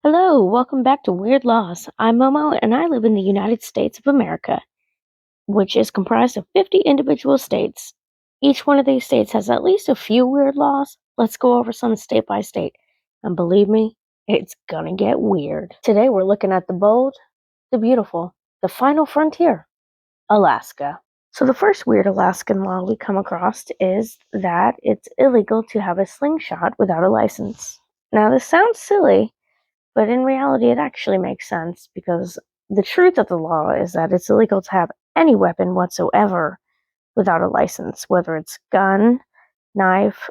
Hello, welcome back to Weird Laws. I'm Momo and I live in the United States of America, which is comprised of 50 individual states. Each one of these states has at least a few weird laws. Let's go over some state by state. And believe me, it's gonna get weird. Today we're looking at the bold, the beautiful, the final frontier, Alaska. So the first weird Alaskan law we come across is that it's illegal to have a slingshot without a license. Now this sounds silly, but in reality, it actually makes sense because the truth of the law is that it's illegal to have any weapon whatsoever without a license, whether it's gun, knife,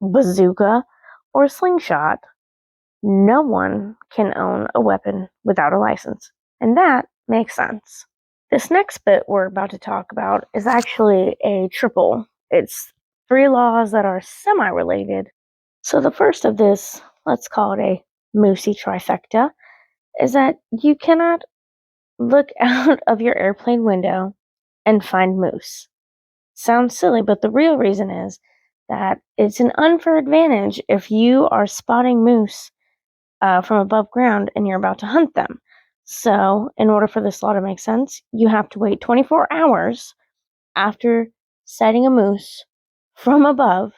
bazooka, or slingshot. No one can own a weapon without a license, and that makes sense. This next bit we're about to talk about is actually a triple. It's three laws that are semi-related. So the first of this, let's call it a Moosey trifecta, is that you cannot look out of your airplane window and find moose. Sounds silly, but the real reason is that it's an unfair advantage if you are spotting moose from above ground and you're about to hunt them. So, in order for this law to make sense, you have to wait 24 hours after sighting a moose from above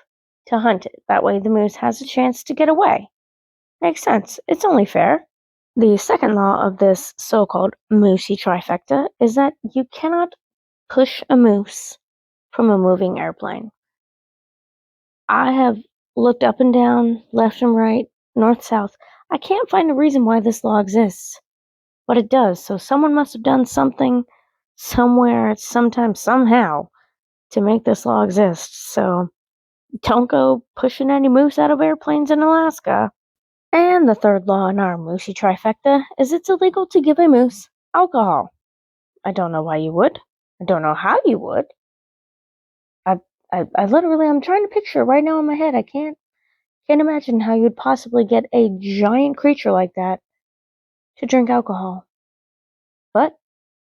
to hunt it. That way, the moose has a chance to get away. Makes sense. It's only fair. The second law of this so-called moosey trifecta is that you cannot push a moose from a moving airplane. I have looked up and down, left and right, north, south. I can't find a reason why this law exists, but it does. So someone must have done something somewhere, sometime, somehow to make this law exist. So don't go pushing any moose out of airplanes in Alaska. And the third law in our moosey trifecta is it's illegal to give a moose alcohol. I don't know why you would. I don't know how you would. I literally, I'm trying to picture it right now in my head. I can't imagine how you'd possibly get a giant creature like that to drink alcohol. But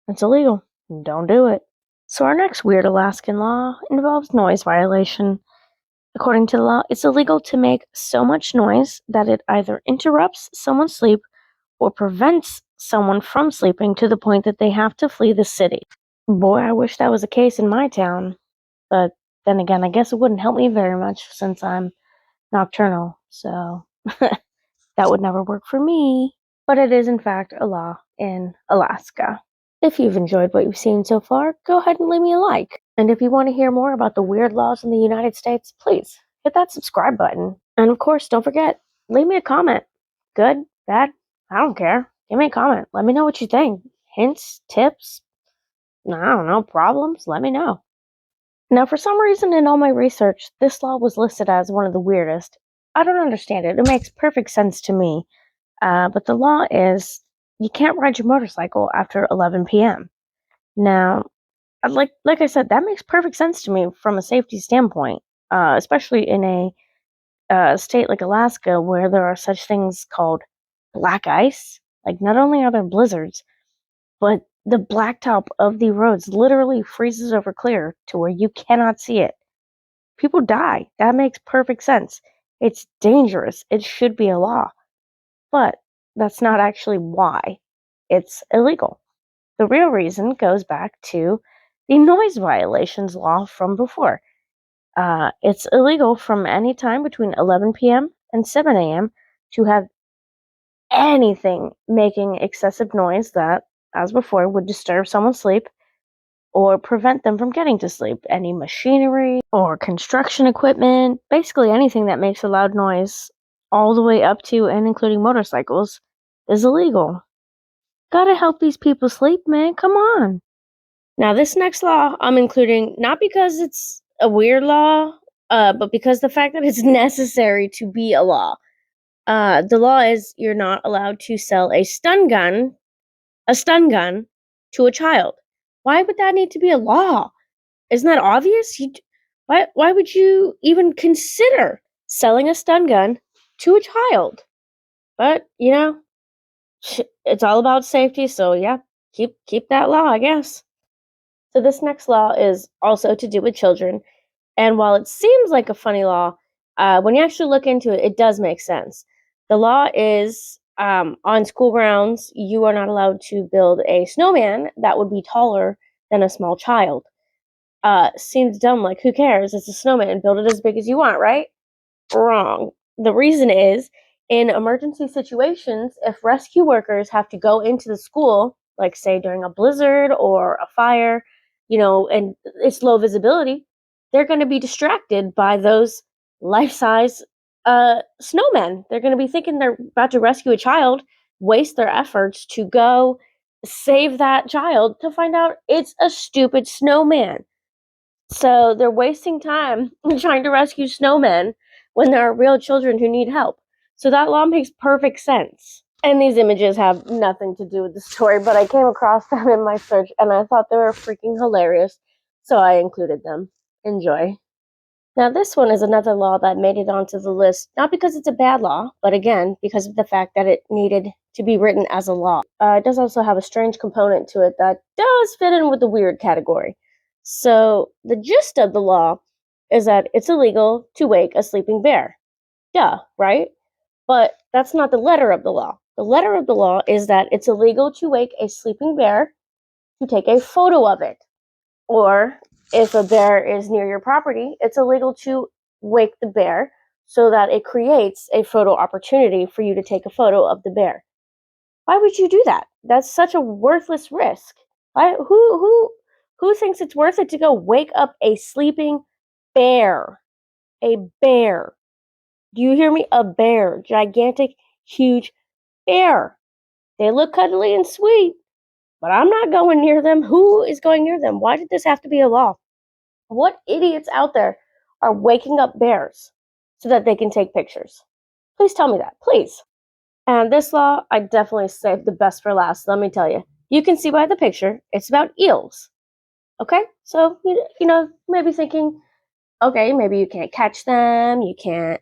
it's illegal. Don't do it. So our next weird Alaskan law involves noise violation. According to the law, it's illegal to make so much noise that it either interrupts someone's sleep or prevents someone from sleeping to the point that they have to flee the city. Boy, I wish that was the case in my town. But then again, I guess it wouldn't help me very much since I'm nocturnal. So that would never work for me. But it is, in fact, a law in Alaska. If you've enjoyed what you've seen so far, go ahead and leave me a like. And if you want to hear more about the weird laws in the United States, please hit that subscribe button. And of course, don't forget, leave me a comment. Good, bad, I don't care. Give me a comment. Let me know what you think. Hints, tips, I don't know, problems, let me know. Now, for some reason in all my research, this law was listed as one of the weirdest. I don't understand it. It makes perfect sense to me. But the law is you can't ride your motorcycle after 11 p.m. Now, like I said, that makes perfect sense to me from a safety standpoint, especially in a state like Alaska where there are such things called black ice. Like, not only are there blizzards, but the blacktop of the roads literally freezes over clear to where you cannot see it. People die. That makes perfect sense. It's dangerous. It should be a law. But that's not actually why it's illegal. The real reason goes back to the noise violations law from before. It's illegal from any time between 11 p.m. and 7 a.m. to have anything making excessive noise that, as before, would disturb someone's sleep or prevent them from getting to sleep. Any machinery or construction equipment, basically anything that makes a loud noise, all the way up to and including motorcycles, is illegal. Gotta help these people sleep, man. Come on. Now, this next law I'm including not because it's a weird law, but because the fact that it's necessary to be a law. The law is you're not allowed to sell a stun gun to a child. Why would that need to be a law? Isn't that obvious? Why would you even consider selling a stun gun to a child? But, it's all about safety, so yeah, keep that law, I guess. So this next law is also to do with children, and while it seems like a funny law, when you actually look into it, it does make sense. The law is on school grounds, you are not allowed to build a snowman that would be taller than a small child. Seems dumb, like who cares? It's a snowman, build it as big as you want, right? Wrong. The reason is, in emergency situations, if rescue workers have to go into the school, like say during a blizzard or a fire, and it's low visibility, they're going to be distracted by those life-size snowmen. They're going to be thinking they're about to rescue a child, waste their efforts to go save that child to find out it's a stupid snowman. So they're wasting time trying to rescue snowmen when there are real children who need help. So that law makes perfect sense. And these images have nothing to do with the story, but I came across them in my search and I thought they were freaking hilarious. So I included them. Enjoy. Now, this one is another law that made it onto the list, not because it's a bad law, but again, because of the fact that it needed to be written as a law. It does also have a strange component to it that does fit in with the weird category. So, the gist of the law is that it's illegal to wake a sleeping bear. Duh, right? But that's not the letter of the law. The letter of the law is that it's illegal to wake a sleeping bear to take a photo of it. Or if a bear is near your property, it's illegal to wake the bear so that it creates a photo opportunity for you to take a photo of the bear. Why would you do that? That's such a worthless risk. Who thinks it's worth it to go wake up a sleeping bear? A bear. Do you hear me? A bear. Gigantic, huge bear. They look cuddly and sweet, but I'm not going near them. Who is going near them? Why did this have to be a law? What idiots out there are waking up bears so that they can take pictures? Please tell me that, please. And this law, I definitely saved the best for last, let me tell you. You can see by the picture, it's about eels. Okay? So, maybe thinking, okay, maybe you can't catch them, you can't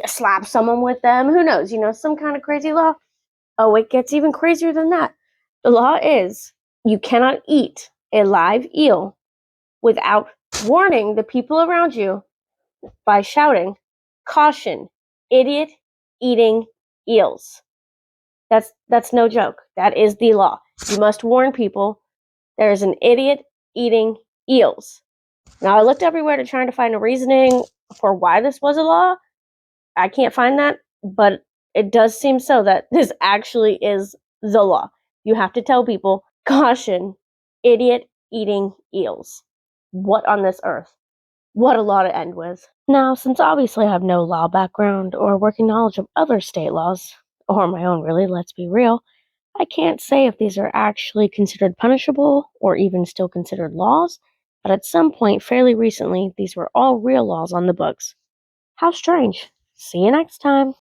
slap someone with them, who knows, some kind of crazy law. Oh, it gets even crazier than that. The law is you cannot eat a live eel without warning the people around you by shouting, "Caution, idiot eating eels." That's no joke. That is the law. You must warn people there is an idiot eating eels. Now, I looked everywhere to try to find a reasoning for why this was a law. I can't find that, but it does seem so that this actually is the law. You have to tell people, "Caution, idiot eating eels." What on this earth? What a law to end with. Now, since obviously I have no law background or working knowledge of other state laws, or my own really, let's be real, I can't say if these are actually considered punishable or even still considered laws, but at some point fairly recently, these were all real laws on the books. How strange. See you next time.